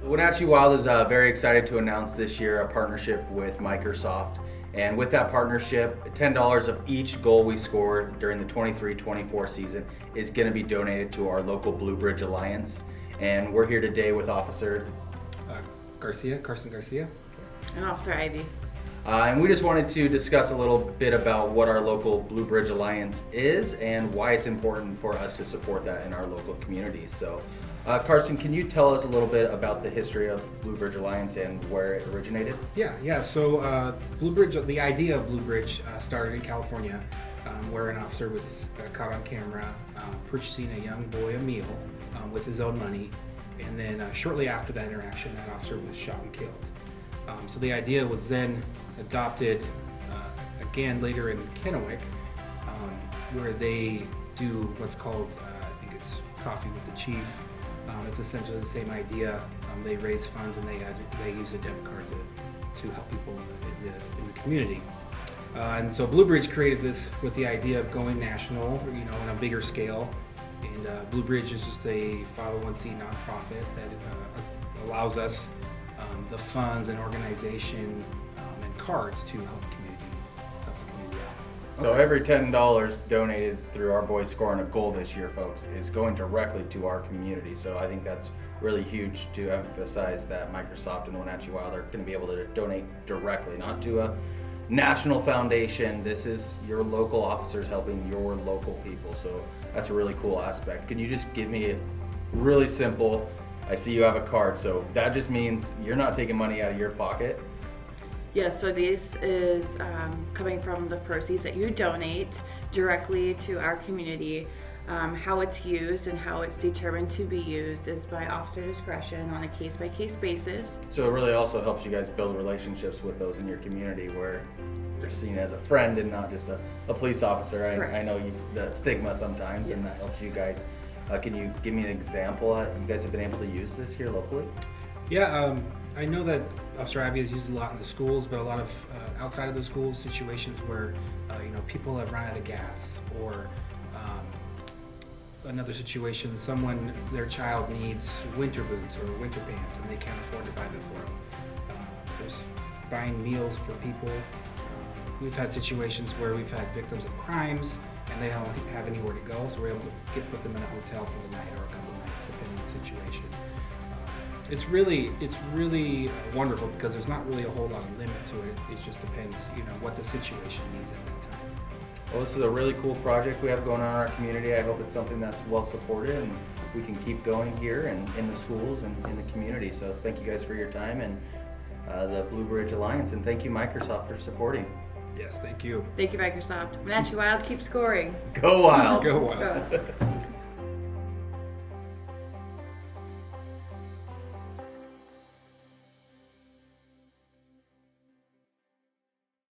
Wenatchee Wild is very excited to announce this year a partnership with Microsoft. And with that partnership, $10 of each goal we score during the 23-24 season is going to be donated to our local Bluebridge Alliance. And we're here today with Officer Carson Garcia. And Officer Ivy. And we just wanted to discuss a little bit about what our local Bluebridge Alliance is and why it's important for us to support that in our local communities. So, Carson, can you tell us a little bit about the history of Bluebridge Alliance and where it originated? Yeah. So Bluebridge, the idea of Bluebridge started in California, where an officer was caught on camera purchasing a young boy a meal with his own money, and then shortly after that interaction, that officer was shot and killed. So the idea was then adopted again later in Kennewick, where they do what's called, I think it's Coffee with the Chief. It's essentially the same idea. They raise funds and they use a debit card to help people in the community. And so Bluebridge created this with the idea of going national, on a bigger scale. And Bluebridge is just a 501c nonprofit that allows us the funds and organization and cards to help the community out. So every $10 donated through our boys scoring a goal this year, folks, is going directly to our community. So I think that's really huge to emphasize that Microsoft and the Wenatchee Wild are going to be able to donate directly, not to a national foundation. This is your local officers helping your local people. So that's a really cool aspect. Can you just give me a really simple, I see you have a card, so that just means you're not taking money out of your pocket? Yeah, so this is coming from the proceeds that you donate directly to our community. How it's used and how it's determined to be used is by officer discretion on a case-by-case basis. So it really also helps you guys build relationships with those in your community where you're seen as a friend and not just a police officer. I know the stigma sometimes, yes. And that helps you guys. Can you give me an example how you guys have been able to use this here locally? Yeah, I know that Officer Ivy has used it a lot in the schools, but a lot of outside of the schools situations where people have run out of gas, or another situation, their child needs winter boots or winter pants and they can't afford to buy them for them. There's buying meals for people. We've had situations where we've had victims of crimes and they don't have anywhere to go, so we're able to put them in a hotel for the night or a couple nights, depending on the situation. It's really wonderful because there's not really a whole lot of limit to it. It just depends, what the situation needs at that time. Well, this is a really cool project we have going on in our community. I hope it's something that's well supported and we can keep going here and in the schools and in the community. So thank you guys for your time and the Bluebridge Alliance, and thank you Microsoft for supporting. Yes, thank you. Thank you, Microsoft. Wenatchee Wild, keep scoring. Go Wild. Go Wild. Go.